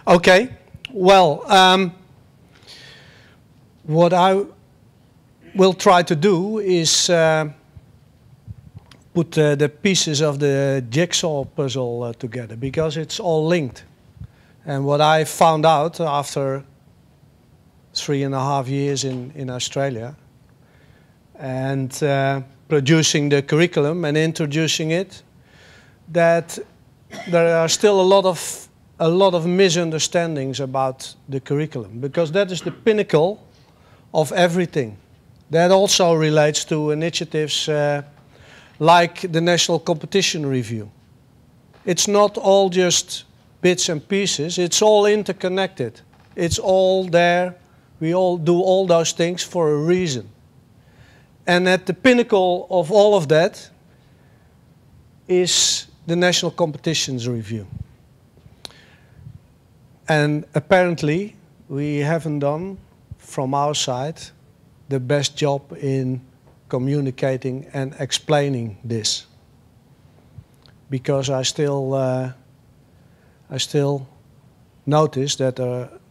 Okay, well, what I will try to do is put the pieces of the jigsaw puzzle together, because it's all linked. And what I found out after 3.5 years in Australia and producing the curriculum and introducing it, that there are still a lot of misunderstandings about the curriculum, because that is the pinnacle of everything. That also relates to initiatives like the National Competition Review. It's not all just bits and pieces, it's all interconnected. It's all there, we all do all those things for a reason. And at the pinnacle of all of that is the National Competitions Review. And apparently we haven't done, from our side, the best job in communicating and explaining this. Because I still notice that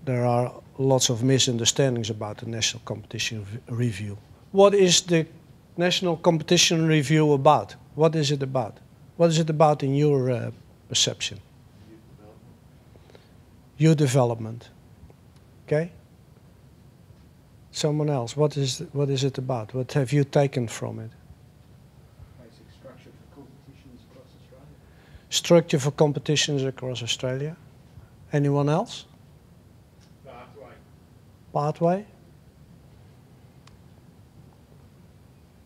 there are lots of misunderstandings about the National Competition Review. What is the National Competition Review about? What is it about? What is it about in your perception? Youth development. Okay? Someone else, what is it about? What have you taken from it? Basic structure for competitions across Australia. Structure for competitions across Australia. Anyone else? Pathway. Pathway?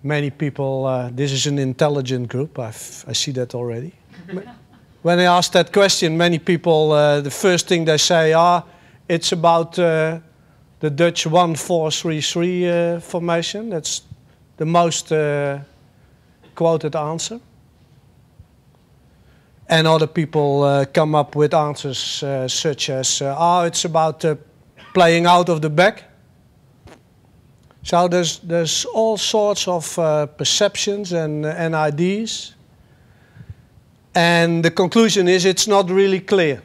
Many people, this is an intelligent group, I see that already. When I ask that question, many people, the first thing they say, it's about the Dutch 1-4-3-3 formation. That's the most quoted answer. And other people come up with answers such as, it's about playing out of the back. So there's all sorts of perceptions and ideas. And the conclusion is it's not really clear.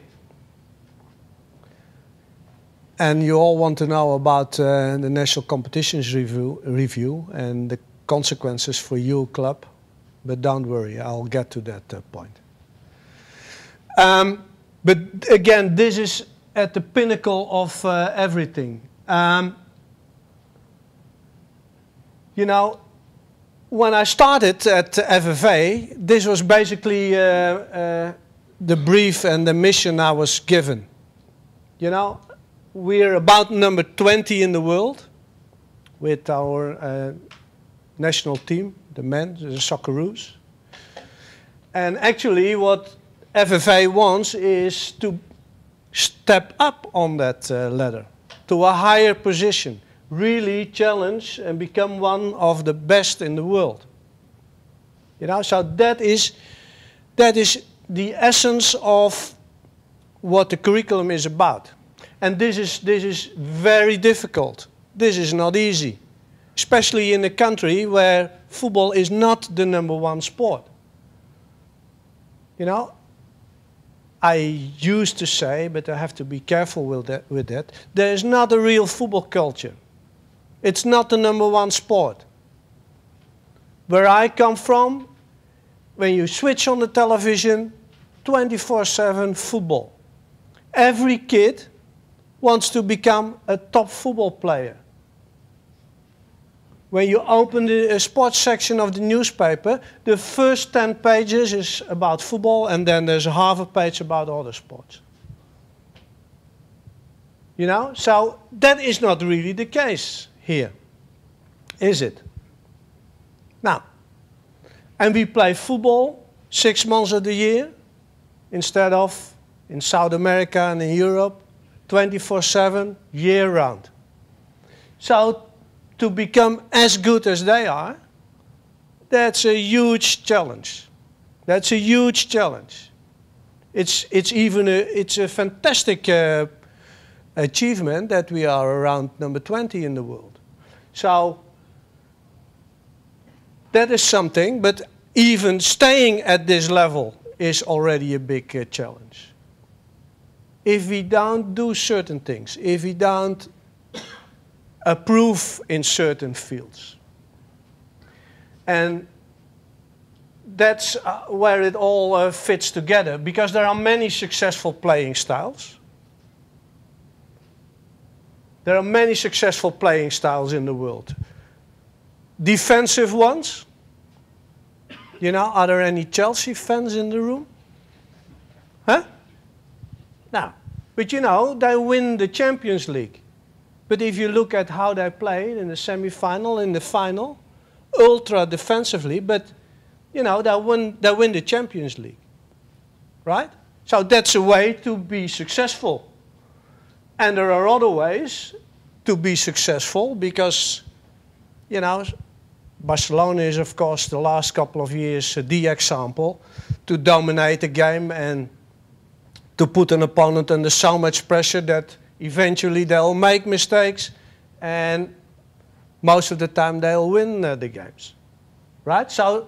And you all want to know about the National Competitions Review and the consequences for your club. But don't worry, I'll get to that point. But again, this is at the pinnacle of everything. You know, when I started at FFA, this was basically the brief and the mission I was given. You know, we're about number 20 in the world with our national team, the men, the Socceroos. And actually what FFA wants is to step up on that ladder to a higher position. Really challenge and become one of the best in the world. You know, so that is the essence of what the curriculum is about. And this is very difficult. This is not easy, especially in a country where football is not the #1 sport. You know, I used to say, but I have to be careful with that, there is not a real football culture. It's not the #1 sport. Where I come from, when you switch on the television, 24/7 football. Every kid wants to become a top football player. When you open the sports section of the newspaper, the first 10 pages is about football, and then there's half a page about other sports. You know, so that is not really the case here, is it? Now, and we play football 6 months of the year instead of in South America and in Europe 24/7 year round. So to become as good as they are, that's a huge challenge. That's a huge challenge. It's a fantastic achievement that we are around number 20 in the world. So that is something, but even staying at this level is already a big challenge. if we don't do certain things, if we don't approve in certain fields. And that's where it all fits together, because there are many successful playing styles. There are many successful playing styles in the world. Defensive ones. You know, are there any Chelsea fans in the room? Huh? No. But you know, they win the Champions League. But if you look at how they played in the semi-final, in the final, ultra defensively, but you know, they win the Champions League. Right? So that's a way to be successful. And there are other ways to be successful, because, you know, Barcelona is, of course, the last couple of years the example to dominate the game and to put an opponent under so much pressure that eventually they'll make mistakes and most of the time they'll win the games. Right? So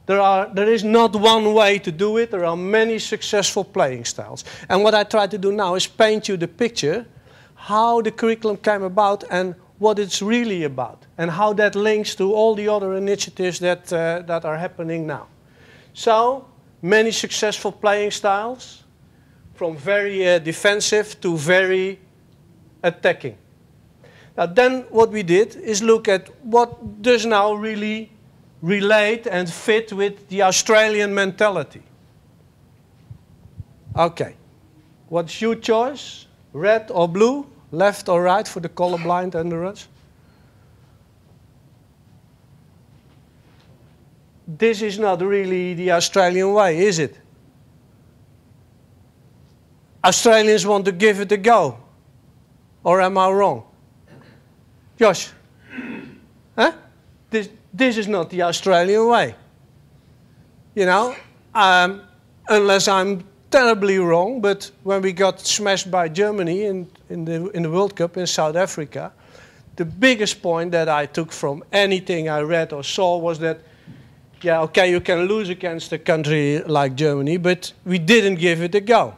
there is not one way to do it. There are many successful playing styles. And what I try to do now is paint you the picture how the curriculum came about and what it's really about, and how that links to all the other initiatives that are happening now. So, many successful playing styles, from very defensive to very attacking. Now then what we did is look at what does now really relate and fit with the Australian mentality. Okay, what's your choice? Red or blue? Left or right for the colorblind and the rest? This is not really the Australian way, is it? Australians want to give it a go. Or am I wrong? Josh? Huh? This is not the Australian way. You know, unless I'm terribly wrong, but when we got smashed by Germany in the World Cup in South Africa, the biggest point that I took from anything I read or saw was that, yeah, okay, you can lose against a country like Germany, but we didn't give it a go.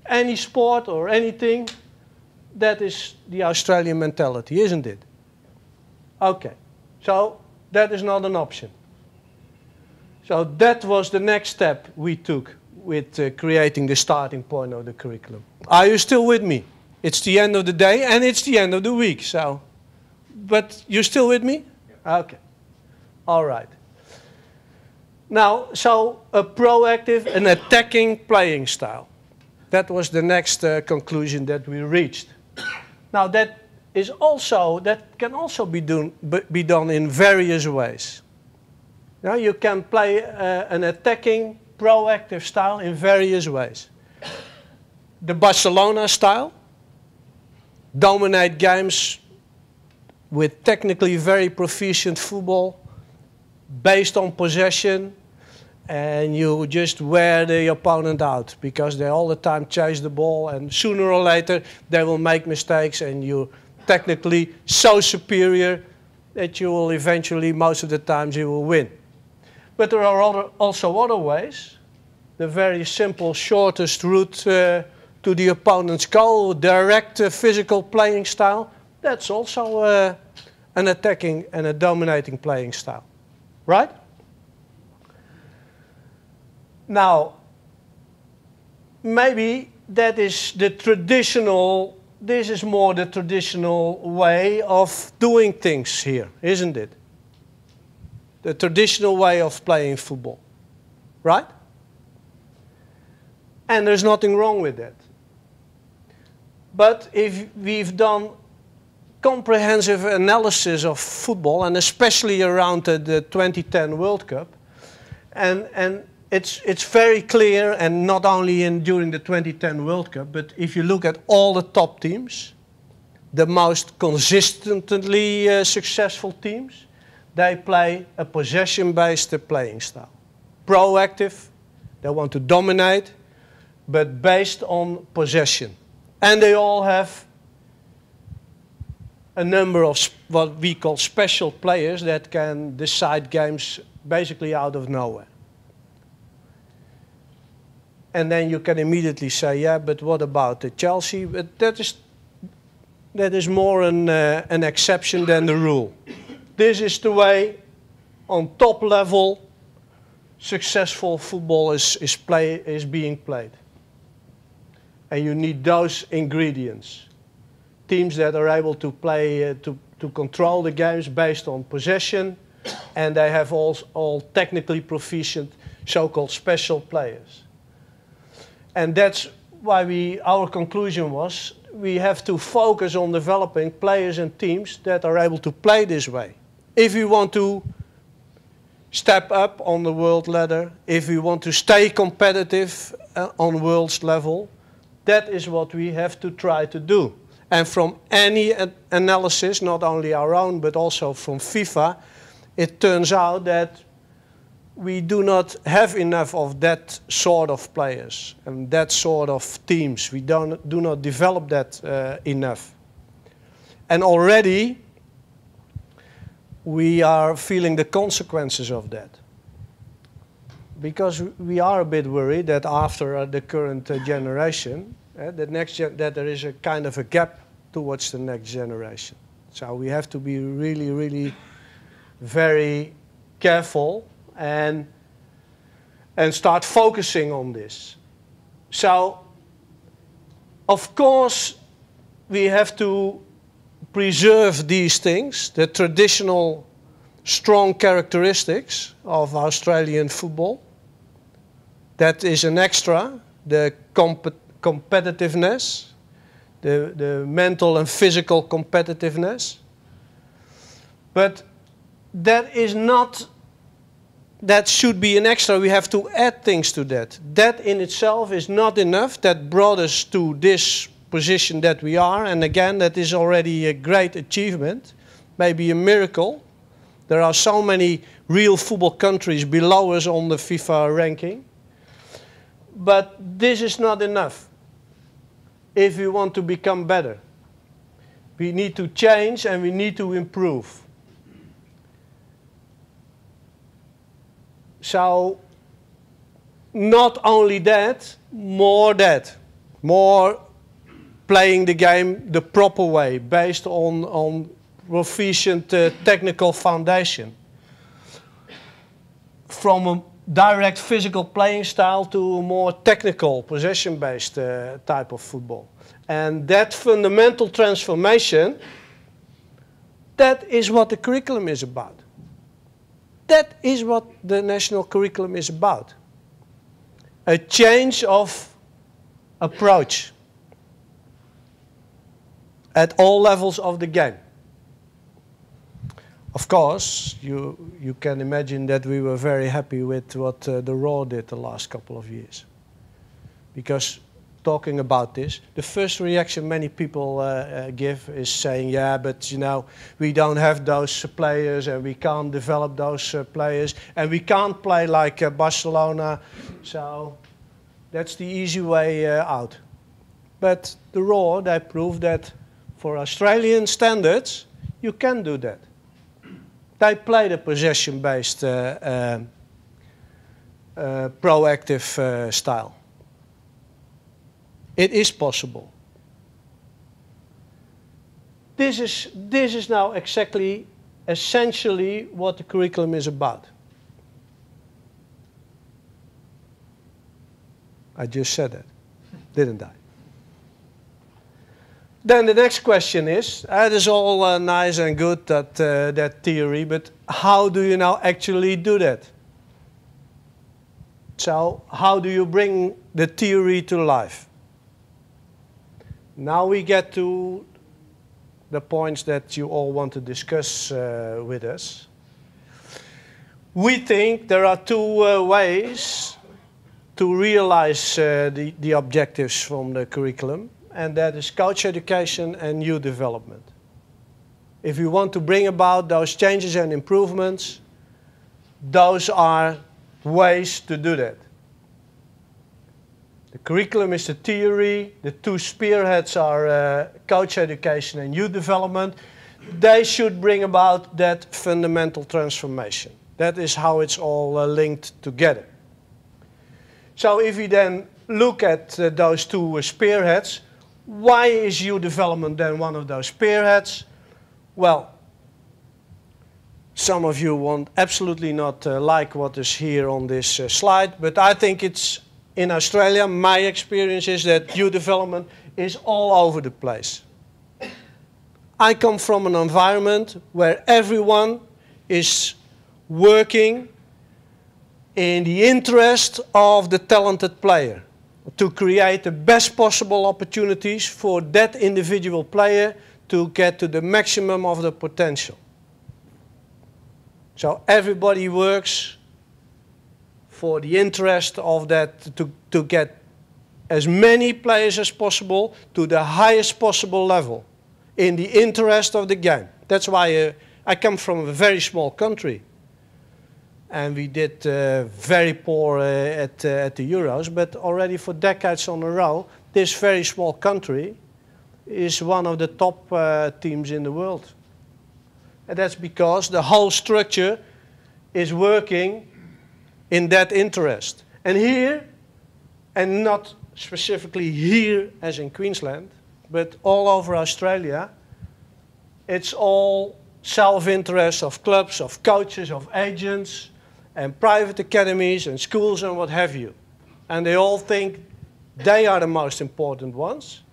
Any sport or anything, that is the Australian mentality, isn't it? Okay, so that is not an option. So that was the next step we took with creating the starting point of the curriculum. Are you still with me? It's the end of the day and it's the end of the week, so. But you're still with me? Yeah. Okay. All right. Now, so a proactive and attacking playing style. That was the next conclusion that we reached. Now that can also be done in various ways. Now you can play an attacking, proactive style in various ways. The Barcelona style, dominate games with technically very proficient football, based on possession, and you just wear the opponent out because they all the time chase the ball, and sooner or later they will make mistakes and you're technically so superior that you will eventually, most of the times, you will win. But there are also other ways. The very simple, shortest route to the opponent's goal, direct physical playing style, that's also an attacking and a dominating playing style. Right? Now, maybe that is the traditional, this is more the traditional way of doing things here, isn't it? The traditional way of playing football. Right? And there's nothing wrong with that. But if we've done comprehensive analysis of football, and especially around the 2010 World Cup, and it's very clear, and not only during the 2010 World Cup, but if you look at all the top teams, the most consistently successful teams, they play a possession-based playing style. Proactive, they want to dominate, but based on possession. And they all have a number of what we call special players that can decide games basically out of nowhere. And then you can immediately say, yeah, but what about Chelsea? But that is more an exception than the rule. This is the way, on top level, successful football is being played. And you need those ingredients. Teams that are able to play, to control the games based on possession, and they have all technically proficient, so-called special players. And that's why our conclusion was, we have to focus on developing players and teams that are able to play this way. If we want to step up on the world ladder, if we want to stay competitive on world's level, that is what we have to try to do. And from any analysis, not only our own, but also from FIFA, it turns out that we do not have enough of that sort of players and that sort of teams. We do not develop that enough. And already we are feeling the consequences of that. Because we are a bit worried that after the current generation, that there is a kind of a gap towards the next generation. So we have to be really, really very careful and start focusing on this. So, of course, we have to preserve these things, the traditional strong characteristics of Australian football. That is an extra, the competitiveness, the mental and physical competitiveness. But that is not, that should be an extra. We have to add things to that. That in itself is not enough. That brought us to this position that we are. And again, that is already a great achievement, maybe a miracle. There are so many real football countries below us on the FIFA ranking. But this is not enough if we want to become better. We need to change and we need to improve. So, not only that, more playing the game the proper way, based on proficient technical foundation. From a direct physical playing style to a more technical, possession-based type of football. And that fundamental transformation, that is what the curriculum is about. That is what the national curriculum is about. A change of approach at all levels of the game. Of course, you can imagine that we were very happy with what the Raw did the last couple of years. Because talking about this, the first reaction many people give is saying, yeah, but you know, we don't have those players and we can't develop those players and we can't play like Barcelona, so that's the easy way out. But the Raw, they proved that for Australian standards, you can do that. They played a possession-based, proactive style. It is possible. This is now exactly, essentially, what the curriculum is about. I just said that, didn't I? Then the next question is, it is all nice and good, that theory, but how do you now actually do that? So, how do you bring the theory to life? Now we get to the points that you all want to discuss with us. We think there are two ways to realize the objectives from the curriculum, and that is coach education and youth development. If you want to bring about those changes and improvements, those are ways to do that. The curriculum is the theory, the two spearheads are coach education and youth development. They should bring about that fundamental transformation. That is how it's all linked together. So if we then look at those two spearheads, why is youth development then one of those spearheads? Well, some of you won't absolutely not like what is here on this slide, but I think it's in Australia, my experience is that youth development is all over the place. I come from an environment where everyone is working in the interest of the talented player to create the best possible opportunities for that individual player to get to the maximum of the potential. So everybody works for the interest of that to get as many players as possible to the highest possible level in the interest of the game. That's why I come from a very small country. And we did very poor at the Euros, but already for decades on a row, this very small country is one of the top teams in the world. And that's because the whole structure is working in that interest. And here, and not specifically here as in Queensland, but all over Australia, it's all self-interest of clubs, of coaches, of agents, and private academies and schools and what have you. And they all think they are the most important ones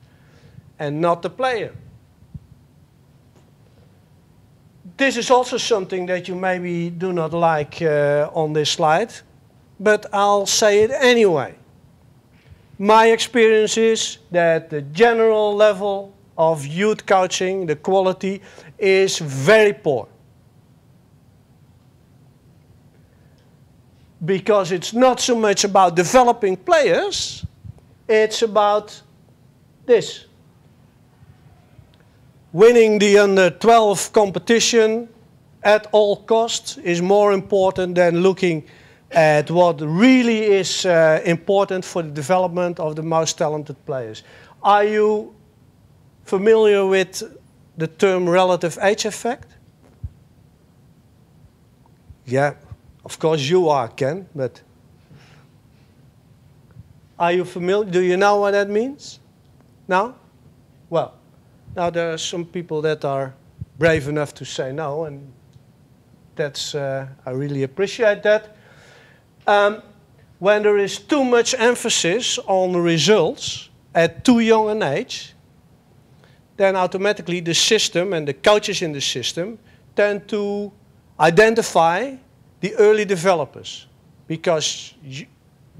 and not the player. This is also something that you maybe do not like on this slide, but I'll say it anyway. My experience is that the general level of youth coaching, the quality, is very poor. Because it's not so much about developing players, it's about this. Winning the under-12 competition at all costs is more important than looking at what really is important for the development of the most talented players. Are you familiar with the term relative age effect? Yeah, of course you are, Ken, but are you familiar? Do you know what that means? No? Well, now there are some people that are brave enough to say no, and that's, I really appreciate that. When there is too much emphasis on the results at too young an age, then automatically the system and the coaches in the system tend to identify the early developers. Because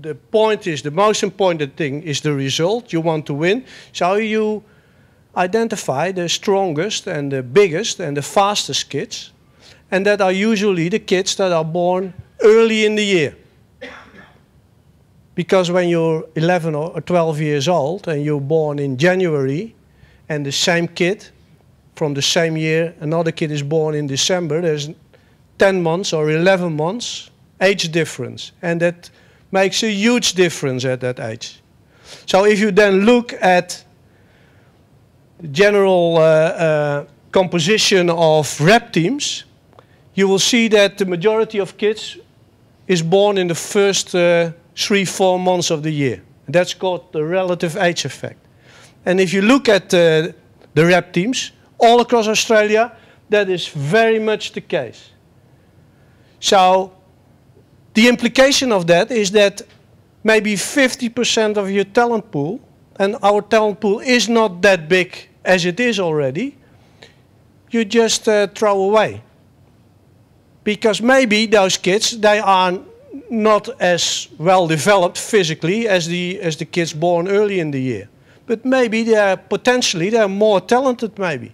the point is, the most important thing is the result. You want to win. So you identify the strongest and the biggest and the fastest kids. And that are usually the kids that are born early in the year. Because when you're 11 or 12 years old and you're born in January, and the same kid from the same year, another kid is born in December, there's 10 months or 11 months age difference. And that makes a huge difference at that age. So if you then look at the general composition of rep teams, you will see that the majority of kids is born in the first 3-4 months of the year. That's called the relative age effect. And if you look at the rep teams all across Australia, that is very much the case. So the implication of that is that maybe 50% of your talent pool, and our talent pool is not that big as it is already, you just throw away. Because maybe those kids, they are not as well developed physically as the kids born early in the year. But maybe they're more talented maybe.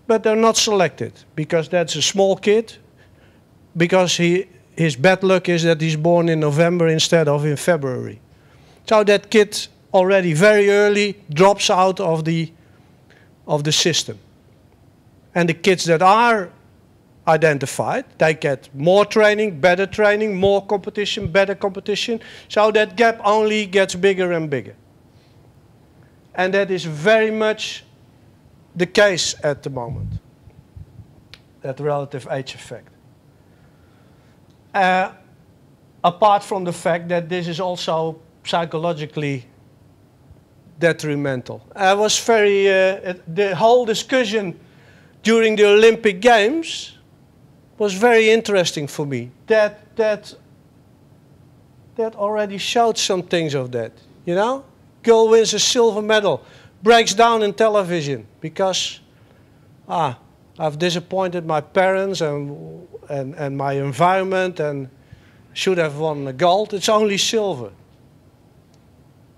But they're not selected because that's a small kid, because his bad luck is that he's born in November instead of in February. So that kid already very early drops out of the system. And the kids that are identified, they get more training, more competition, better competition. So that gap only gets bigger and bigger. And that is very much the case at the moment, that relative age effect. Apart from the fact that this is also psychologically detrimental. I was very, the whole discussion during the Olympic Games was very interesting for me. That already showed some things of that, you know? Girl wins a silver medal, breaks down in television because, I've disappointed my parents and my environment and should have won the gold. It's only silver.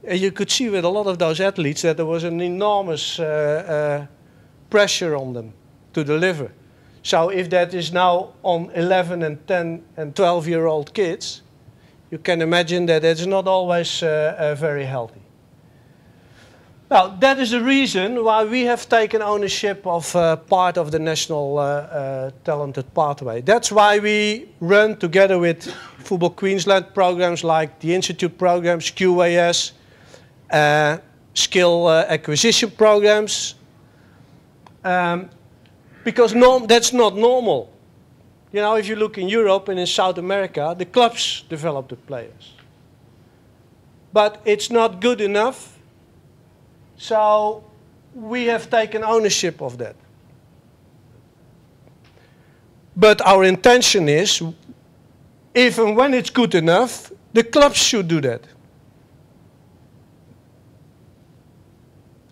And you could see with a lot of those athletes that there was an enormous pressure on them to deliver. So if that is now on 11 and 10 and 12-year-old kids, you can imagine that it's not always very healthy. Now, that is the reason why we have taken ownership of part of the National Talented Pathway. That's why we run together with Football Queensland programs like the Institute programs, QAS, skill acquisition programs, because that's not normal. You know, if you look in Europe and in South America, the clubs develop the players. But it's not good enough, so we have taken ownership of that. But our intention is, if and when it's good enough, the clubs should do that.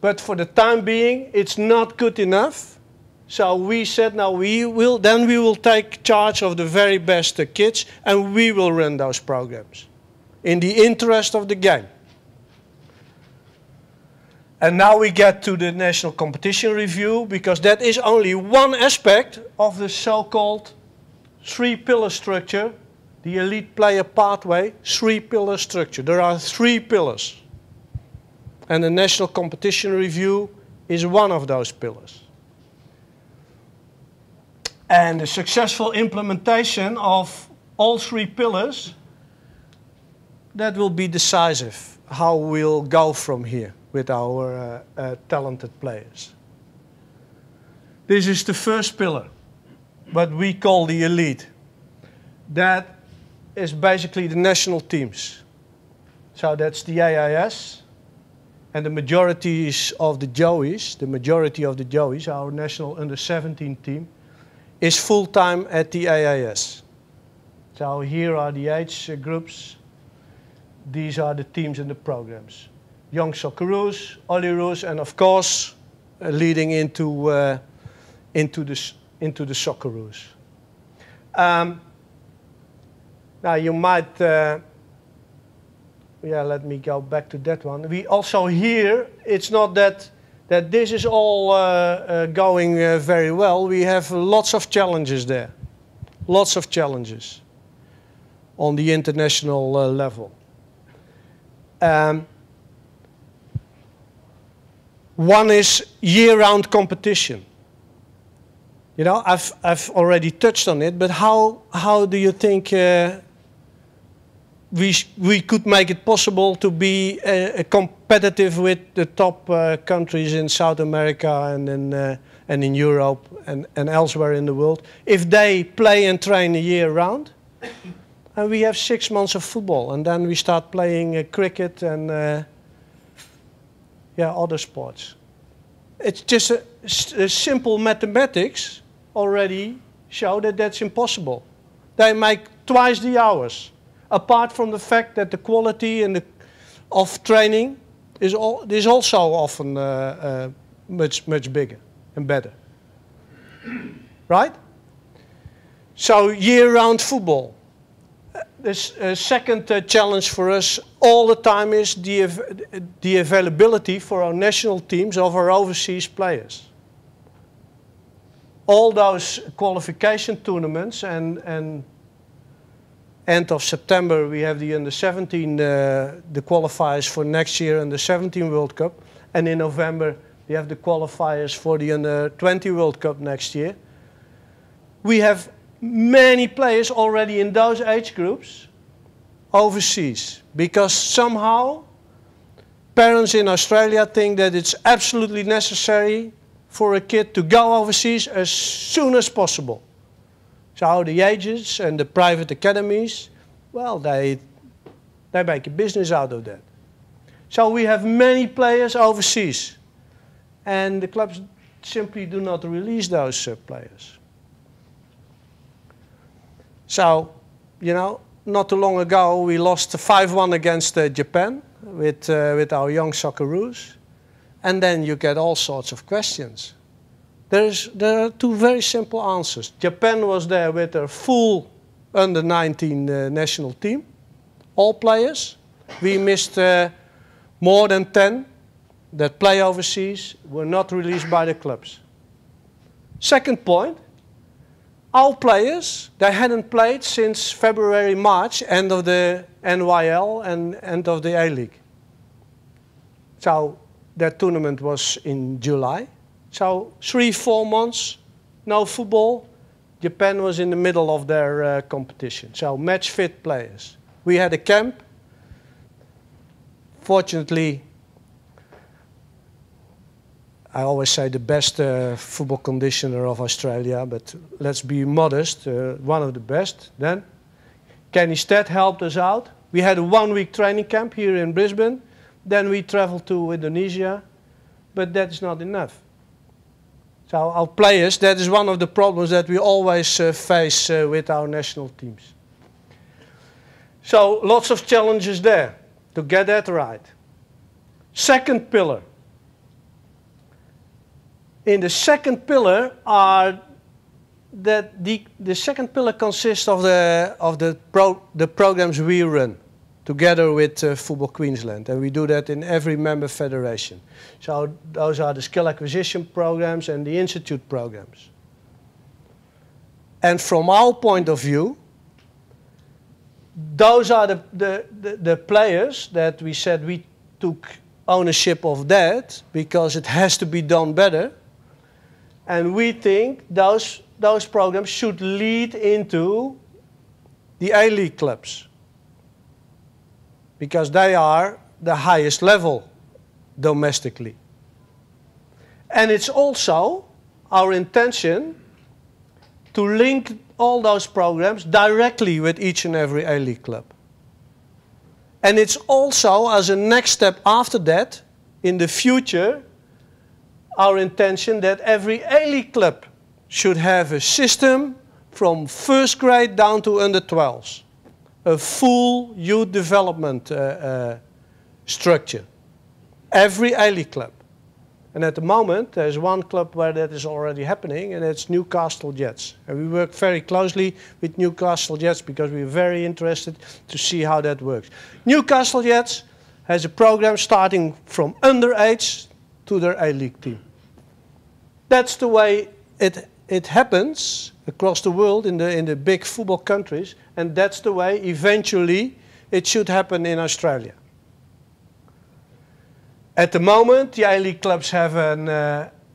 But for the time being, it's not good enough. So we said, now we will take charge of the very best kids and we will run those programs in the interest of the game. And now we get to the national competition review, because that is only one aspect of the so-called three-pillar structure, the elite player pathway, three-pillar structure. There are 3 pillars. And the national competition review is one of those pillars. And the successful implementation of all 3 pillars, that will be decisive, how we'll go from here with our talented players. This is the first pillar, what we call the elite. That is basically the national teams. So that's the AIS, and the majority of the Joeys, our national under-17 team, is full-time at the AIS. So here are the age groups. These are the teams and the programs. Young Socceroos, Olyroos, and of course, leading into the Socceroos. Now you might, let me go back to that one. We also here, it's not that this is all going very well. We have lots of challenges there. Lots of challenges on the international level. One is year-round competition. You know, I've already touched on it, but how do you think we could make it possible to be competitive with the top countries in South America and in Europe and elsewhere in the world if they play and train a year round? And we have 6 months of football, and then we start playing cricket and other sports. It's just a simple mathematics already show that that's impossible. They make twice the hours. Apart from the fact that the quality of training is also often much bigger and better. Right? So year-round football. The second challenge for us all the time is the availability for our national teams of our overseas players. All those qualification tournaments and end of September we have the under-17, the qualifiers for next year under-17 World Cup, and in November we have the qualifiers for the under-20 World Cup next year. We have many players already in those age groups overseas, because somehow parents in Australia think that it's absolutely necessary for a kid to go overseas as soon as possible. So the agents and the private academies, well, they They make a business out of that. So we have many players overseas. And the clubs simply do not release those players. So, you know, not too long ago we lost 5-1 against Japan with our young Socceroos. And then you get all sorts of questions. There are two very simple answers. Japan was there with their full under-19 national team, all players. We missed more than 10 that play overseas, were not released by the clubs. Second point, our players, they hadn't played since February, March, end of the NYL and end of the A-League. So that tournament was in July. So 3-4 months, no football. Japan was in the middle of their competition. So match fit players. We had a camp. Fortunately, I always say the best football conditioner of Australia, but let's be modest, one of the best. Then Kenny Stead helped us out. We had a 1-week training camp here in Brisbane. Then we traveled to Indonesia, but that is not enough. So our players, that is one of the problems that we always face with our national teams. So lots of challenges there to get that right. Second pillar. In the second pillar are that the second pillar consists of the programs we run together with Football Queensland, and we do that in every member federation. So those are the skill acquisition programs and the institute programs. And from our point of view, those are the players that we said we took ownership of that because it has to be done better. And we think those programs should lead into the A-League clubs, because they are the highest level domestically. And it's also our intention to link all those programs directly with each and every A-League club. And it's also, as a next step after that, in the future, our intention that every A-League club should have a system from first grade down to under 12s. A full youth development structure. Every A-League club. And at the moment, there's one club where that is already happening, and it's Newcastle Jets. And we work very closely with Newcastle Jets because we're very interested to see how that works. Newcastle Jets has a program starting from underage to their A-League team. That's the way it happens across the world in the big football countries, and that's the way eventually it should happen in Australia. At the moment, the A-League clubs have an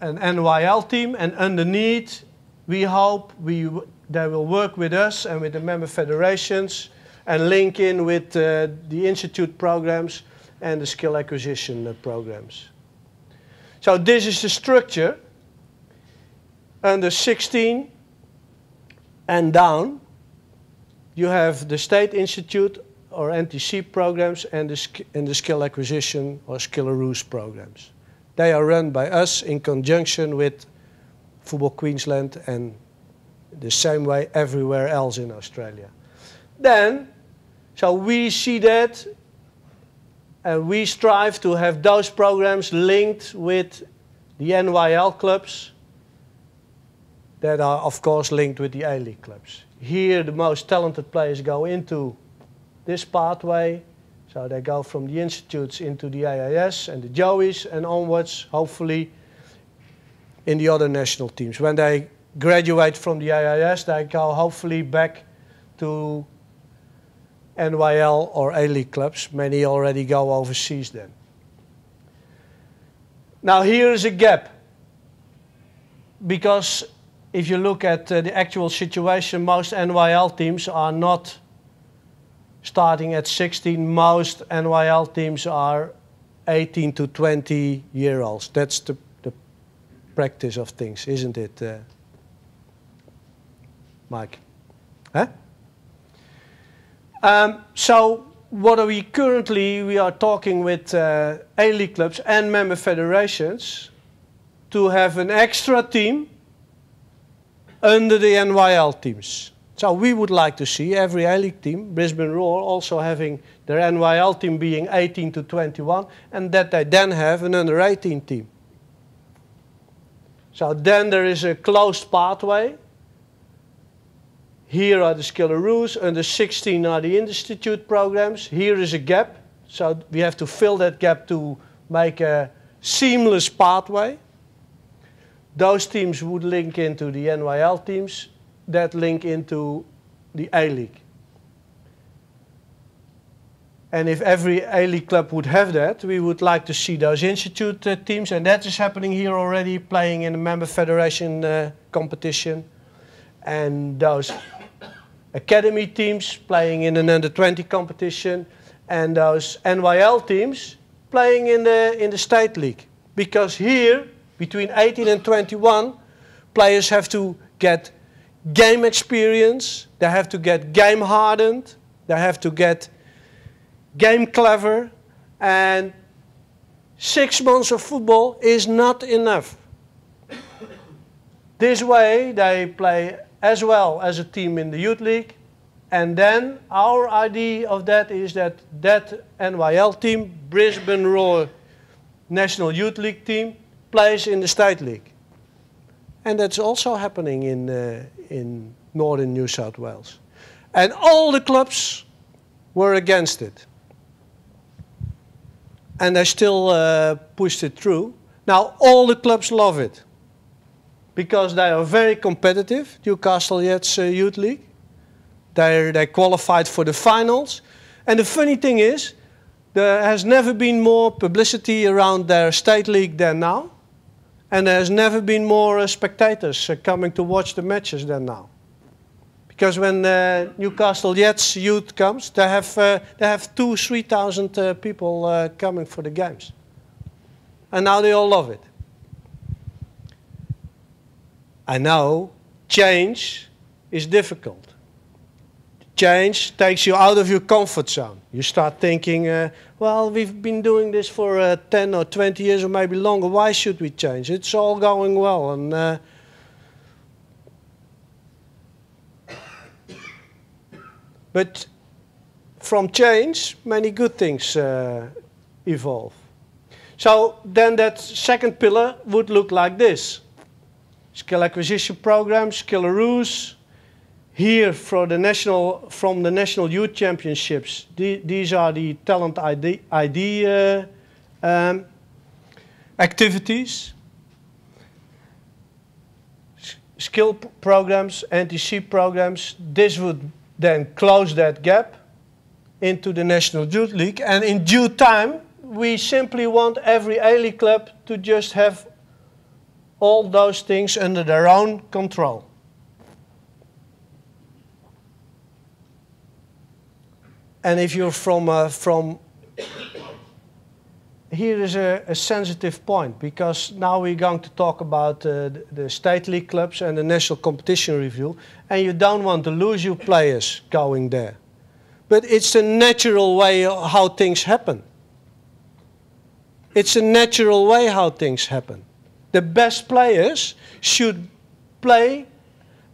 NYL team, and underneath, we hope they will work with us and with the member federations and link in with the institute programs and the skill acquisition programs. So this is the structure. Under 16 and down, you have the State Institute or NTC programs and the skill acquisition or Skilleroos programs. They are run by us in conjunction with Football Queensland and the same way everywhere else in Australia. Then, so we see that and we strive to have those programs linked with the NYL clubs that are, of course, linked with the A-League clubs. Here, the most talented players go into this pathway. So they go from the institutes into the AIS and the Joeys and onwards, hopefully, in the other national teams. When they graduate from the AIS, they go hopefully back to NYL or A-League clubs. Many already go overseas then. Now here is a gap. Because if you look at the actual situation, most NYL teams are not starting at 16. Most NYL teams are 18 to 20-year-olds. That's the practice of things, isn't it, Mike? Huh? So what are we are talking with A-League clubs and member federations to have an extra team under the NYL teams. So we would like to see every A-League team, Brisbane Roar, also having their NYL team being 18 to 21, and that they then have an under 18 team. So then there is a closed pathway. Here are the Skilleroos, under 16 are the institute programs. Here is a gap, so we have to fill that gap to make a seamless pathway. Those teams would link into the NYL teams, that link into the A-League. And if every A-League club would have that, we would like to see those institute teams, and that is happening here already, playing in the member federation competition. And those academy teams playing in an under-20 competition, and those NYL teams playing in the state league. Because here, between 18 and 21, players have to get game experience, they have to get game hardened, they have to get game clever, and 6 months of football is not enough. This way they play as well as a team in the youth league, and then our idea of that is that that NYL team, Brisbane Roar National Youth League team, plays in the state league. And that's also happening in northern New South Wales. And all the clubs were against it. And they still pushed it through. Now all the clubs love it, because they are very competitive. Newcastle Jets Youth League. They qualified for the finals. And the funny thing is, there has never been more publicity around their state league than now. And there has never been more spectators coming to watch the matches than now. Because when Newcastle Jets Youth comes, they have 2,000–3,000 people coming for the games. And now they all love it. I know change is difficult. Change takes you out of your comfort zone. You start thinking, well, we've been doing this for 10 or 20 years or maybe longer. Why should we change? It's all going well. And but from change, many good things evolve. So then that second pillar would look like this. Skill acquisition programs, Skilleroos. Here from the National Youth Championships, these are the talent ID activities. Skill programs, NTC programs, this would then close that gap into the National Youth League. And in due time, we simply want every A-League club to just have all those things under their own control. And if you're from here is a sensitive point, because now we're going to talk about the state league clubs and the national competition review, and you don't want to lose your players going there. But it's a natural way how things happen. It's a natural way how things happen. The best players should play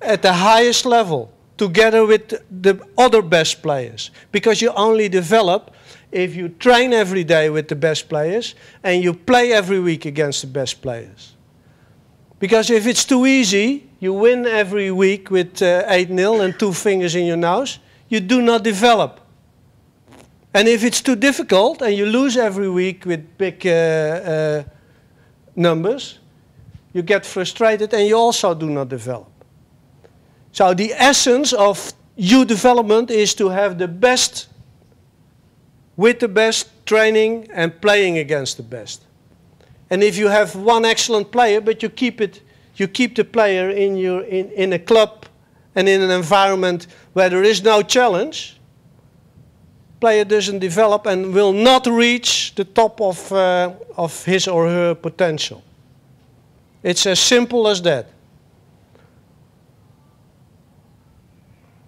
at the highest level, together with the other best players. Because you only develop if you train every day with the best players and you play every week against the best players. Because if it's too easy, you win every week with 8-0 and 2 fingers in your nose, you do not develop. And if it's too difficult and you lose every week with big numbers, you get frustrated and you also do not develop. So the essence of youth development is to have the best with the best, training and playing against the best. And if you have one excellent player, but you keep the player in a club and in an environment where there is no challenge, player doesn't develop and will not reach the top of his or her potential. It's as simple as that.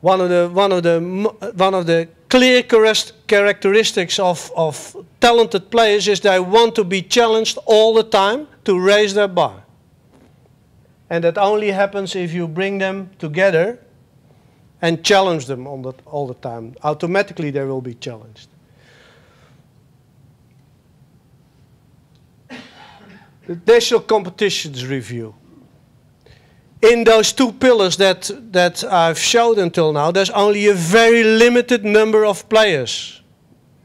One of the clear characteristics of talented players is they want to be challenged all the time to raise their bar. And that only happens if you bring them together and challenge them all the time. Automatically they will be challenged. The national competitions review. In those two pillars that I've showed until now, there's only a very limited number of players.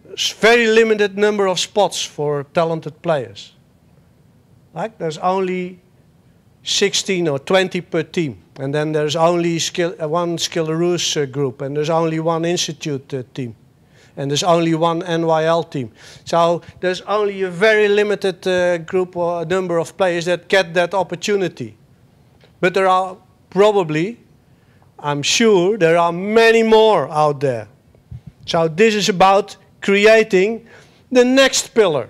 There's very limited number of spots for talented players. Like there's only 16 or 20 per team. And then there's only one Skilleroos group, and there's only one institute team. And there's only one NYL team. So there's only a very limited group or number of players that get that opportunity. But there are probably, I'm sure, there are many more out there. So this is about creating the next pillar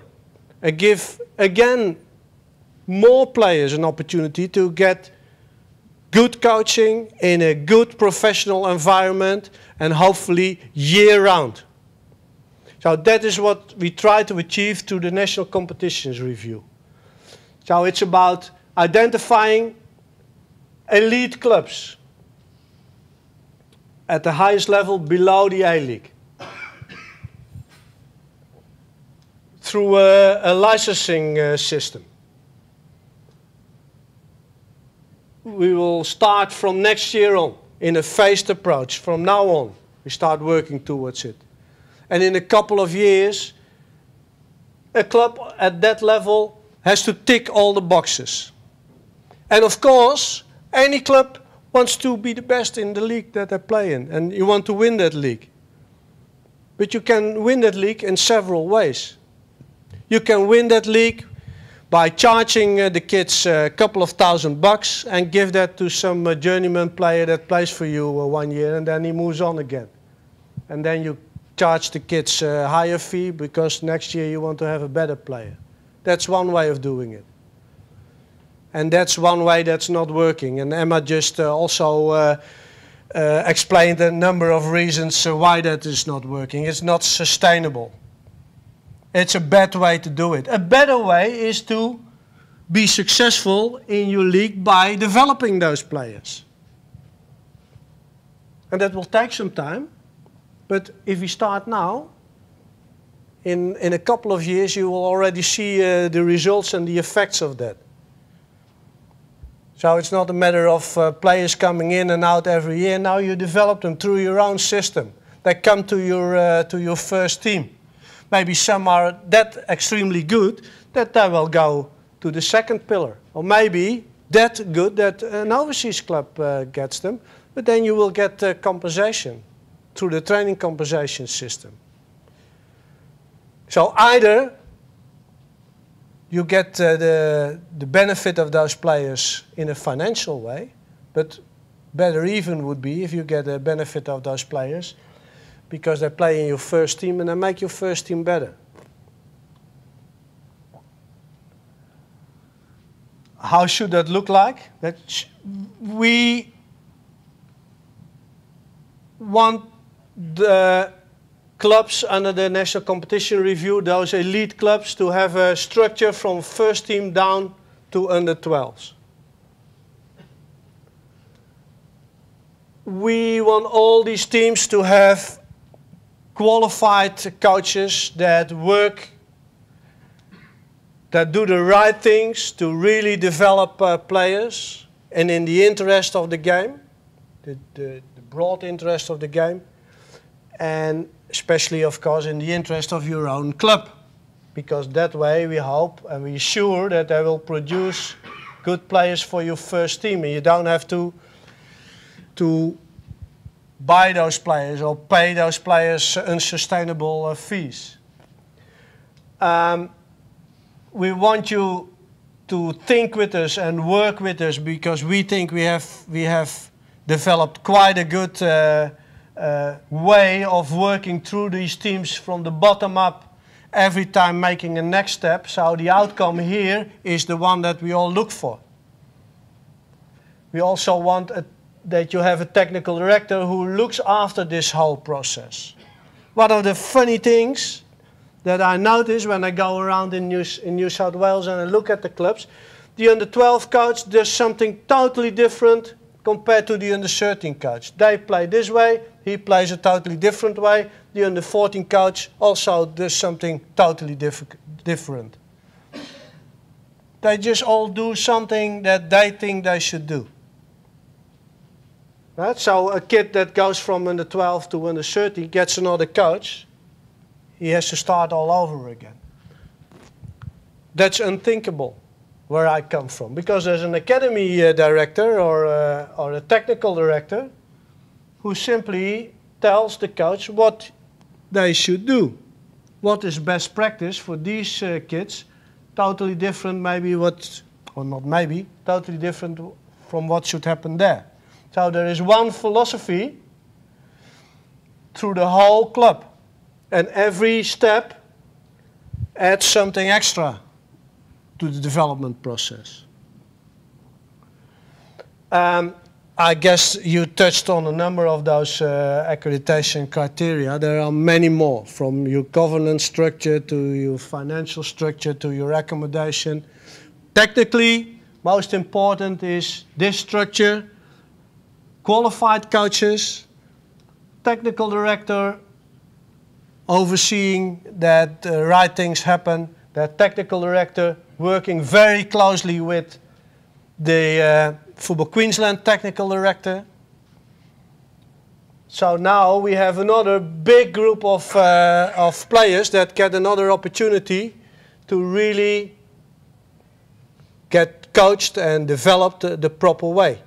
and give, again, more players an opportunity to get good coaching in a good professional environment and hopefully year-round. So that is what we try to achieve through the National Competitions Review. So it's about identifying elite clubs at the highest level below the A-League. Through a licensing system. We will start from next year on in a phased approach. From now on, we start working towards it. And in a couple of years, a club at that level has to tick all the boxes. And of course, any club wants to be the best in the league that they play in, and you want to win that league. But you can win that league in several ways. You can win that league by charging the kids a couple of $1,000 and give that to some journeyman player that plays for you 1 year, and then he moves on again. And then you charge the kids a higher fee because next year you want to have a better player. That's one way of doing it. And that's one way that's not working. And Emma just also explained a number of reasons why that is not working. It's not sustainable. It's a bad way to do it. A better way is to be successful in your league by developing those players. And that will take some time. But if we start now, in a couple of years you will already see the results and the effects of that. So it's not a matter of players coming in and out every year. Now you develop them through your own system. They come to your first team. Maybe some are that extremely good that they will go to the second pillar. Or maybe that good that an overseas club gets them. But then you will get compensation through the training compensation system. So either you get the benefit of those players in a financial way, but better even would be if you get the benefit of those players because they play in your first team and they make your first team better. How should that look like? We want the clubs under the National Competition Review, those elite clubs, to have a structure from first team down to under 12s. We want all these teams to have qualified coaches that work, that do the right things to really develop players and in the interest of the game, the broad interest of the game, and especially, of course, in the interest of your own club. Because that way we hope and we're sure that they will produce good players for your first team. And you don't have to buy those players or pay those players unsustainable fees. We want you to think with us and work with us because we think we have developed quite a good way of working through these teams from the bottom up, every time making a next step. So the outcome here is the one that we all look for. We also want that you have a technical director who looks after this whole process. one of the funny things that I notice when I go around in New South Wales and I look at the clubs, the under-12 coach does something totally different compared to the under-13 coach. They play this way, he plays a totally different way. The under-14 coach also does something totally different. They just all do something that they think they should do. Right? So a kid that goes from under-12 to under-13 gets another coach, he has to start all over again. That's unthinkable where I come from, because there's an academy director or a technical director who simply tells the coach what they should do. What is best practice for these kids, totally different maybe what, or not maybe, totally different from what should happen there. So there is one philosophy through the whole club. And every step adds something extra to the development process. I guess you touched on a number of those accreditation criteria. There are many more, from your governance structure to your financial structure to your accommodation. Technically, most important is this structure, qualified coaches, technical director overseeing that the right things happen, that technical director working very closely with the Football Queensland technical director. So now we have another big group of players that get another opportunity to really get coached and developed the proper way.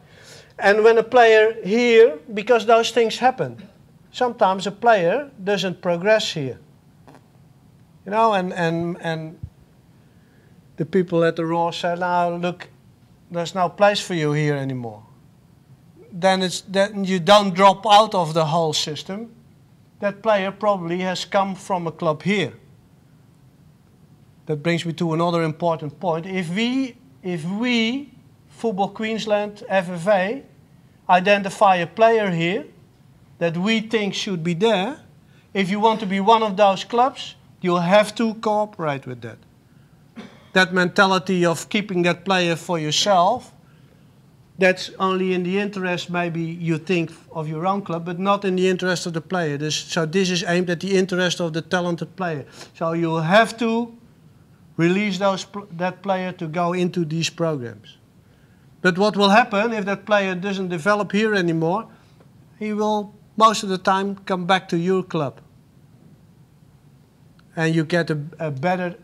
And when a player here, because those things happen, sometimes a player doesn't progress here. You know, and the people at the Raw say, now look, there's no place for you here anymore. Then you don't drop out of the whole system. That player probably has come from a club here. That brings me to another important point. If we, Football Queensland, FFA, identify a player here that we think should be there, if you want to be one of those clubs, you'll have to cooperate with that. That mentality of keeping that player for yourself, that's only in the interest, maybe you think, of your own club, but not in the interest of the player. So this is aimed at the interest of the talented player. So you have to release that player to go into these programs. But what will happen if that player doesn't develop here anymore? He will most of the time come back to your club. And you get a better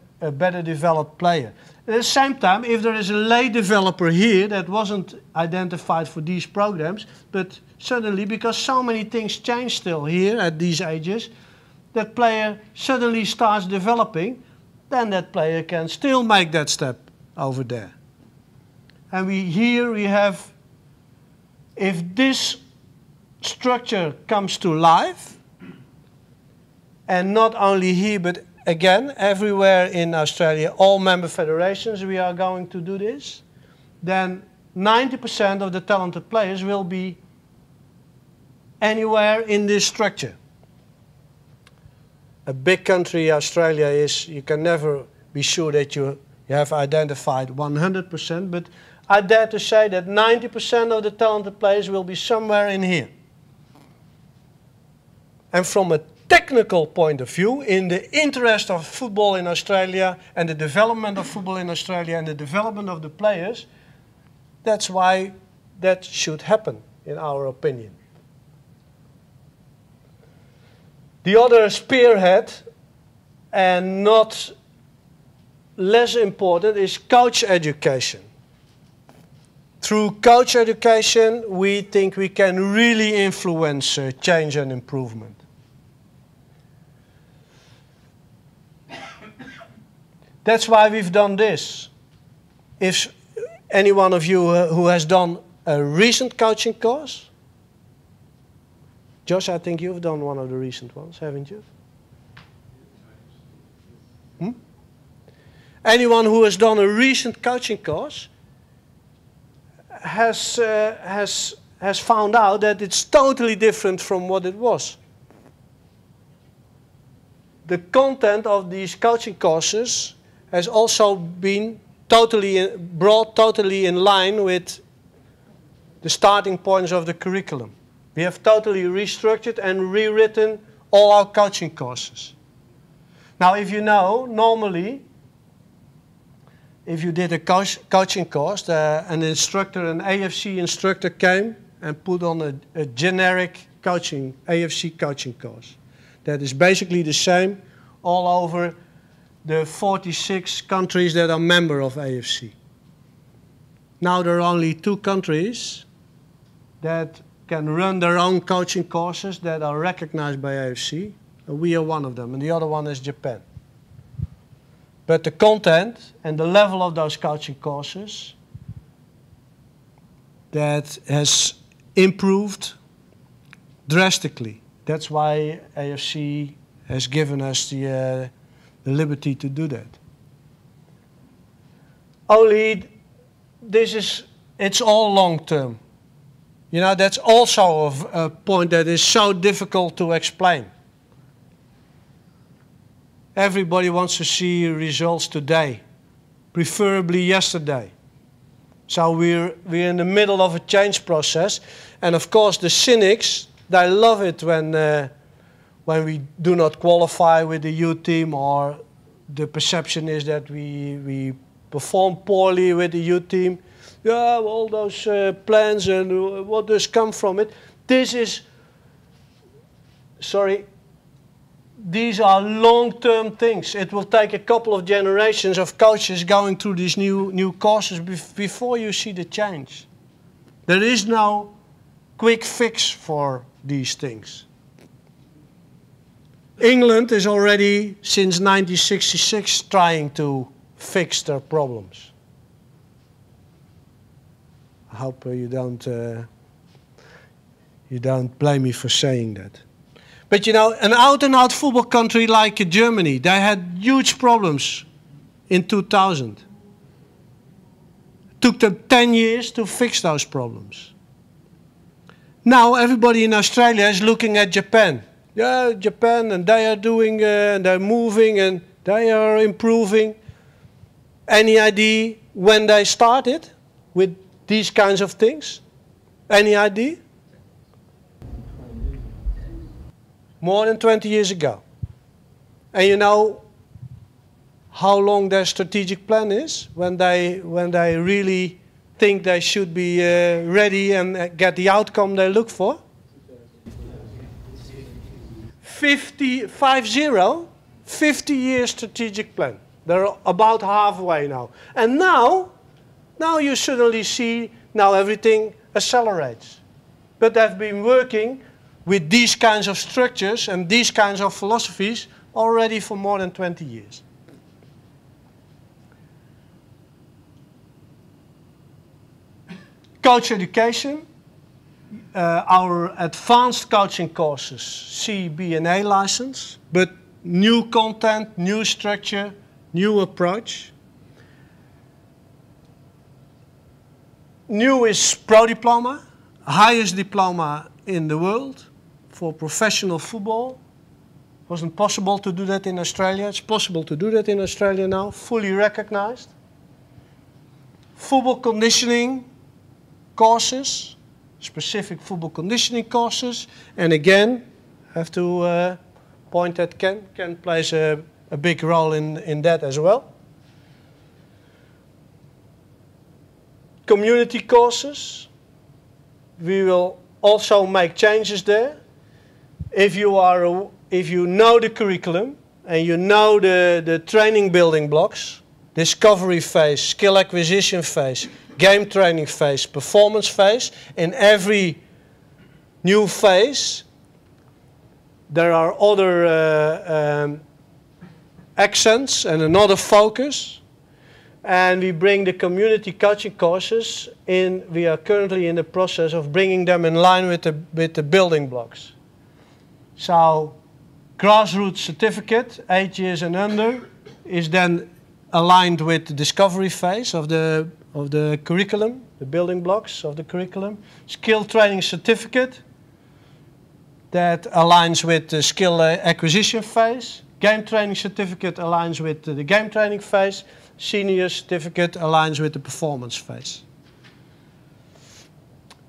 developed player. At the same time, if there is a late developer here that wasn't identified for these programs, but suddenly, because so many things change still here at these ages, that player suddenly starts developing, then that player can still make that step over there. And here we have, if this structure comes to life, and not only here, but again, everywhere in Australia, all member federations, we are going to do this, then 90% of the talented players will be anywhere in this structure. A big country, Australia, is, you can never be sure that you have identified 100%, but I dare to say that 90% of the talented players will be somewhere in here. And from a technical point of view, in the interest of football in Australia and the development of football in Australia and the development of the players, that's why that should happen, in our opinion. The other spearhead, and not less important, is coach education. Through coach education, we think we can really influence change and improvement. That's why we've done this. If any one of you who has done a recent coaching course, Josh, I think you've done one of the recent ones, haven't you? Anyone who has done a recent coaching course has found out that it's totally different from what it was. the content of these coaching courses has also been brought totally in line with the starting points of the curriculum. We have totally restructured and rewritten all our coaching courses. Now, if you know, normally, if you did a coaching course, an AFC instructor came and put on a generic AFC coaching course. That is basically the same all over the 46 countries that are member of AFC. Now there are only 2 countries that can run their own coaching courses that are recognized by AFC. We are one of them, and the other one is Japan. But the content and the level of those coaching courses, that has improved drastically. That's why AFC has given us the liberty to do that. Only it's all long term. You know, that's also a point that is so difficult to explain. Everybody wants to see results today, preferably yesterday. So we're in the middle of a change process, and of course the cynics, they love it when we do not qualify with the youth team, or the perception is that we perform poorly with the youth team. Yeah, all those plans and what does come from it. These are long-term things. It will take a couple of generations of coaches going through these new courses before you see the change. There is no quick fix for these things. England is already, since 1966, trying to fix their problems. I hope you don't blame me for saying that. But you know, an out-and-out football country like Germany, they had huge problems in 2000. It took them 10 years to fix those problems. Now everybody in Australia is looking at Japan. Yeah, Japan, and they are doing, and they're moving, and they are improving. Any idea when they started with these kinds of things? Any idea? More than 20 years ago. And you know how long their strategic plan is? When they really think they should be ready and get the outcome they look for? 50-year strategic plan. They're about halfway now. And now you suddenly see, now everything accelerates. But they've been working with these kinds of structures and these kinds of philosophies already for more than 20 years. Coach education. Our advanced coaching courses, C, B, and A license, but new content, new structure, new approach. New is Pro Diploma, highest diploma in the world for professional football. It wasn't possible to do that in Australia. It's possible to do that in Australia now, fully recognized. Football conditioning courses, specific football conditioning courses. And again, I have to point at Ken. Ken plays a big role in that as well. Community courses. We will also make changes there. If you know the curriculum and you know the training building blocks, discovery phase, skill acquisition phase, game training phase, performance phase, in every new phase there are other accents and another focus. And we bring the community coaching courses in. We are currently in the process of bringing them in line with the building blocks. So, grassroots certificate, 8 years and under, is then aligned with the discovery phase of the curriculum, the building blocks of the curriculum. Skill training certificate, that aligns with the skill acquisition phase. Game training certificate aligns with the game training phase. Senior certificate aligns with the performance phase.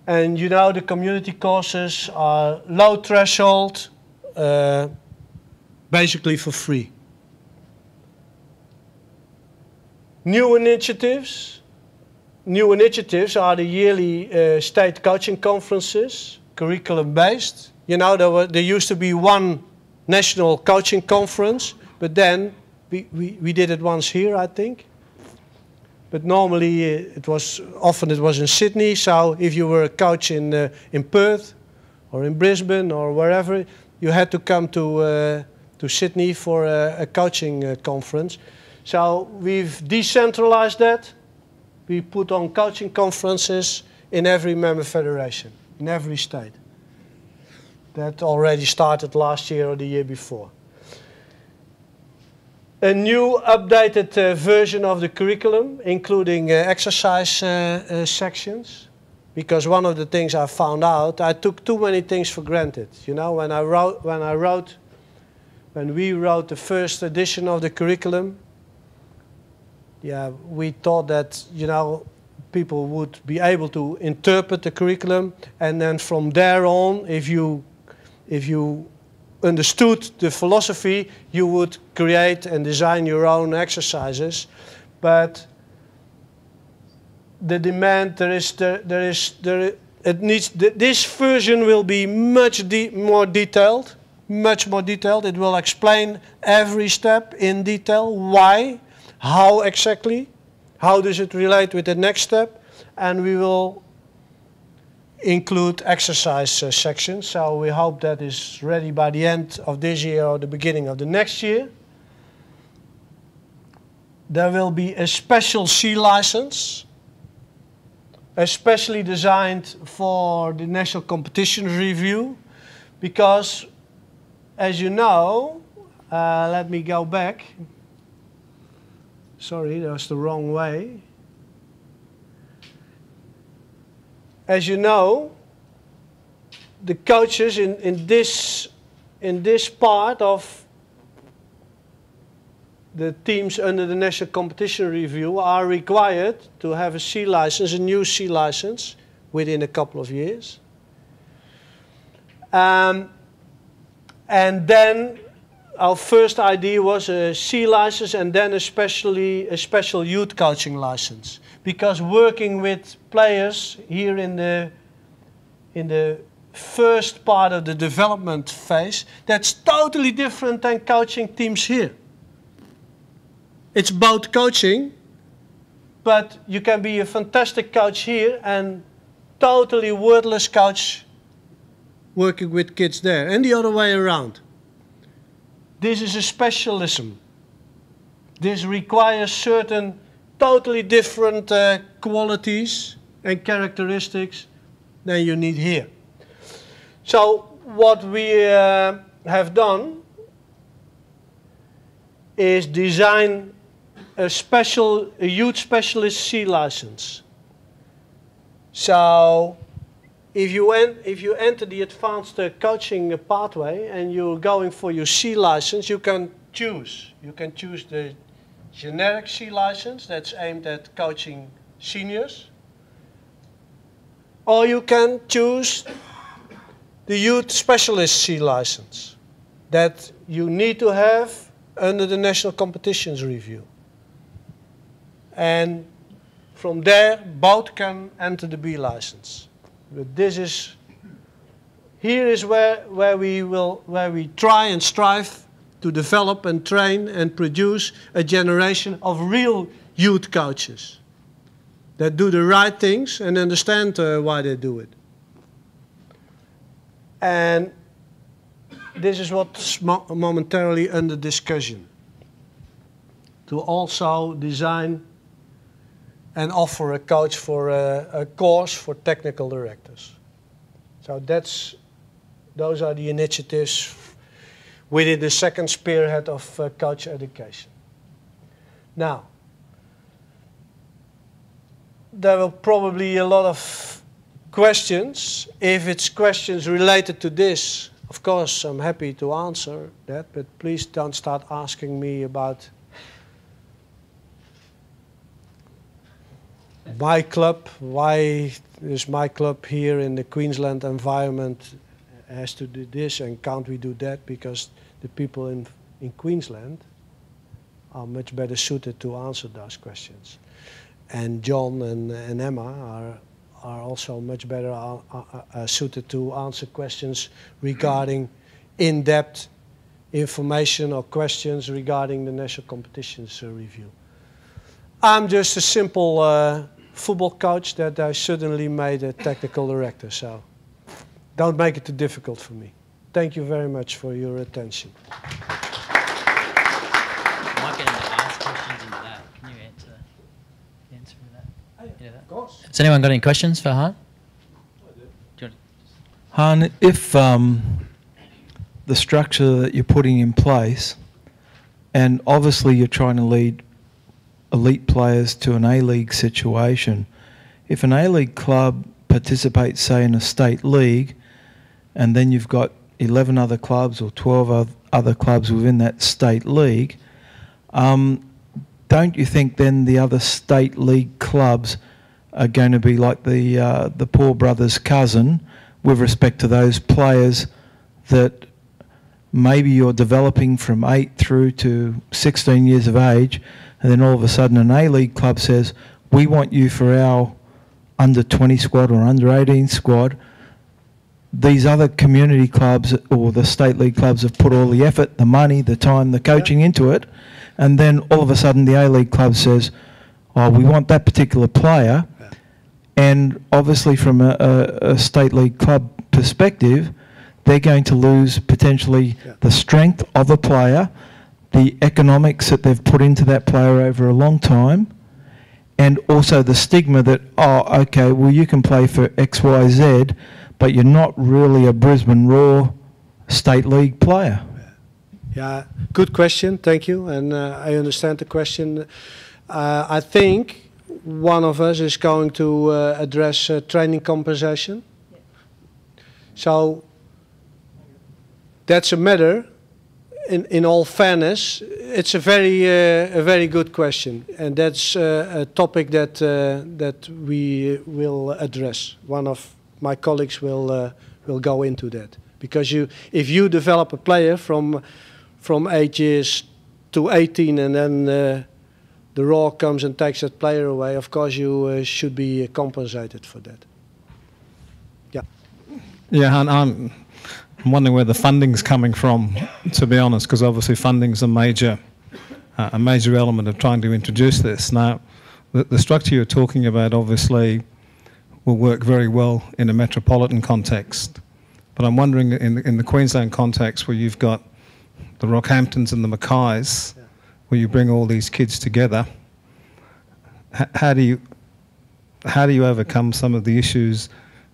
And you know the community courses are low threshold, basically for free. New initiatives. New initiatives are the yearly state coaching conferences, curriculum-based. You know, there used to be one national coaching conference, but then we did it once here, I think. But normally it was in Sydney. So if you were a coach in Perth or in Brisbane or wherever, you had to come to Sydney for a coaching conference. So we've decentralized that. We put on coaching conferences in every member federation, in every state. That already started last year or the year before. A new updated version of the curriculum, including exercise sections. Because one of the things I found out, I took too many things for granted. You know, when we wrote the first edition of the curriculum, yeah, we thought that, you know, people would be able to interpret the curriculum, and then from there on, if you understood the philosophy, you would create and design your own exercises. But the demand, this version will be much more detailed. It will explain every step in detail. Why? How exactly? How does it relate with the next step? And we will include exercise sections. So we hope that is ready by the end of this year or the beginning of the next year. There will be a special C license, especially designed for the National Competition Review, because, as you know, let me go back. Sorry, that was the wrong way. As you know, the coaches in this part of the teams under the National Competition Review are required to have a C license, a new C license, within a couple of years. And then our first idea was a C license and then a special youth coaching license. Because working with players here in the first part of the development phase, that's totally different than coaching teams here. It's about coaching, but you can be a fantastic coach here and totally worthless coach working with kids there, and the other way around. This is a specialism. This requires certain totally different qualities and characteristics than you need here. So what we have done is design a youth specialist C license. So if you enter the advanced coaching pathway and you're going for your C license, you can choose. You can choose the generic C license that's aimed at coaching seniors, or you can choose the youth specialist C license that you need to have under the National Competitions Review. And from there, both can enter the B license. But here is where we try and strive to develop and train and produce a generation of real youth coaches that do the right things and understand why they do it. And this is what's momentarily under discussion. To also design and offer a coach for a course for technical directors. So those are the initiatives within the second spearhead of coach education. Now, there will probably be a lot of questions. If it's questions related to this, Of course, I'm happy to answer that, but please don't start asking me about my club, why is my club here in the Queensland environment has to do this and can't we do that, because the people in Queensland are much better suited to answer those questions. And John and Emma are also much better suited to answer questions regarding in-depth information or questions regarding the national competitions review. I'm just a simple football coach that I suddenly made a technical director, so don't make it too difficult for me. Thank you very much for your attention. Of course. Has anyone got any questions for Han? Han, if the structure that you're putting in place, and obviously you're trying to lead elite players to an A-League situation, if an A-League club participates, say, in a state league, and then you've got 11 other clubs or 12 other clubs within that state league, don't you think then the other state league clubs are going to be like the poor brother's cousin with respect to those players that maybe you're developing from 8 through to 16 years of age, and then all of a sudden an A-League club says, we want you for our under 20 squad or under 18 squad. These other community clubs or the state league clubs have put all the effort, the money, the time, the coaching into it, and then all of a sudden the A-League club says, oh, we want that particular player. And obviously from a state league club perspective, they're going to lose potentially the strength of a player, the economics that they've put into that player over a long time, and also the stigma that, oh, okay, well, you can play for XYZ, but you're not really a Brisbane Roar state league player. Yeah, good question, thank you, and I understand the question. I think one of us is going to address training compensation. So that's a matter, in all fairness, it's a very good question, and that's a topic that we will address. One of my colleagues will go into that, because if you develop a player from ages to 18 and then the Raw comes and takes that player away, of course you should be compensated for that. Yeah. Yeah, and I'm wondering where the funding's coming from, to be honest, because obviously funding's a major element of trying to introduce this. Now, the structure you're talking about obviously will work very well in a metropolitan context, but I'm wondering in the Queensland context where you've got the Rockhamptons and the Mackays, where you bring all these kids together, how do you overcome some of the issues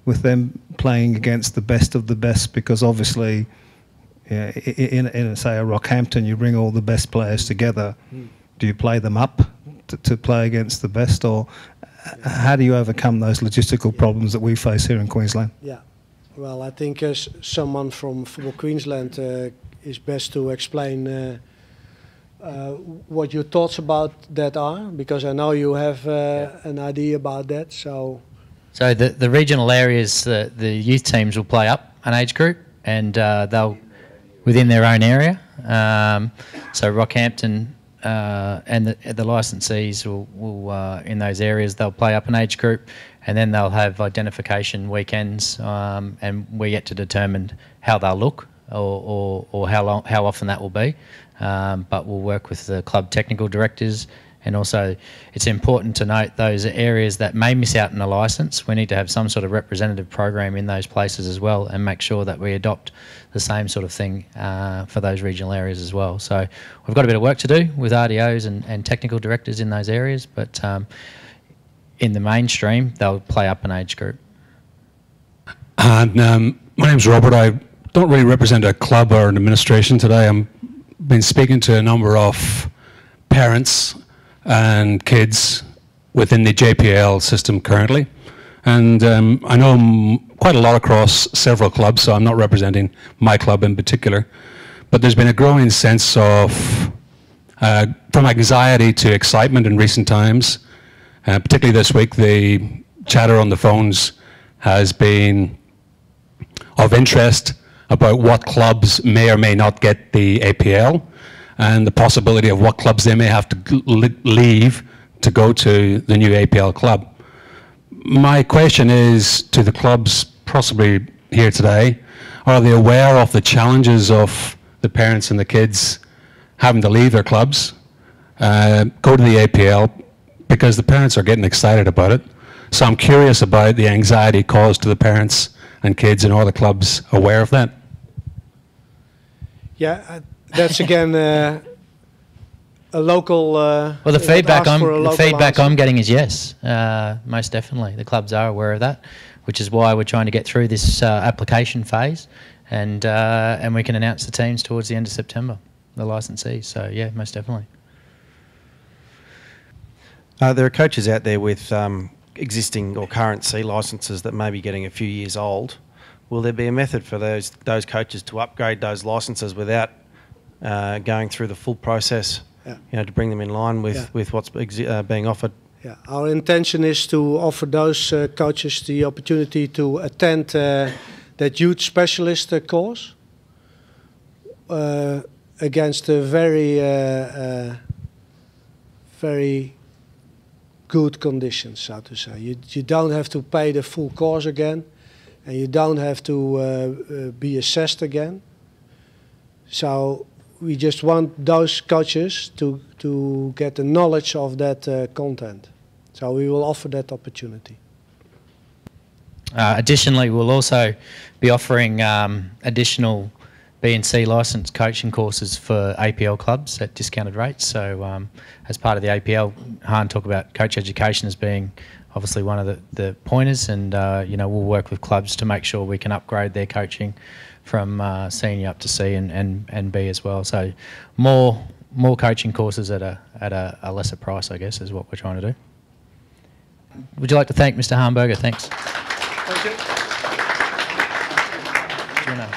with them playing against the best of the best? Because obviously, in say a Rockhampton, you bring all the best players together. Do you play them up to play against the best, or how do you overcome those logistical problems that we face here in Queensland? Yeah, well, I think as someone from Football Queensland is best to explain what your thoughts about that are, because I know you have an idea about that. So the regional areas, the youth teams will play up an age group, and they'll within their own area. So Rockhampton and the licensees will in those areas, they'll play up an age group, and then they'll have identification weekends, and we get to determine how they'll look or how often that will be. But we'll work with the club technical directors, and also it's important to note those areas that may miss out on a licence. We need to have some sort of representative program in those places as well, and make sure that we adopt the same sort of thing for those regional areas as well. So we've got a bit of work to do with RDOs and technical directors in those areas, but in the mainstream, they'll play up an age group. And my name's Robert. I don't really represent a club or an administration today. I've been speaking to a number of parents and kids within the JPL system currently, and I know quite a lot across several clubs, so I'm not representing my club in particular. But there's been a growing sense of, from anxiety to excitement in recent times. Particularly this week, the chatter on the phones has been of interest about what clubs may or may not get the APL, and the possibility of what clubs they may have to leave to go to the new APL club. My question is to the clubs possibly here today, are they aware of the challenges of the parents and the kids having to leave their clubs, go to the APL, because the parents are getting excited about it. So I'm curious about the anxiety caused to the parents and kids, and are the clubs aware of that? Yeah, that's again a local. Well, the feedback I'm getting is yes, most definitely. The clubs are aware of that, which is why we're trying to get through this application phase, and we can announce the teams towards the end of September, the licensees. So yeah, most definitely. There are coaches out there with existing or current C licences that may be getting a few years old. Will there be a method for those coaches to upgrade those licences without going through the full process, to bring them in line with what's being offered? Yeah, our intention is to offer those coaches the opportunity to attend that youth specialist course against a very good conditions, so to say. You don't have to pay the full course again, and you don't have to be assessed again. So we just want those coaches to get the knowledge of that content. So we will offer that opportunity. Additionally, we'll also be offering additional B and C licensed coaching courses for APL clubs at discounted rates. So as part of the APL, Han talked about coach education as being obviously one of the pointers, and we'll work with clubs to make sure we can upgrade their coaching from senior up to C and B as well. So more coaching courses at a lesser price, I guess, is what we're trying to do. Would you like to thank Mr. Harnberger? Thanks. Thank you. Do you know?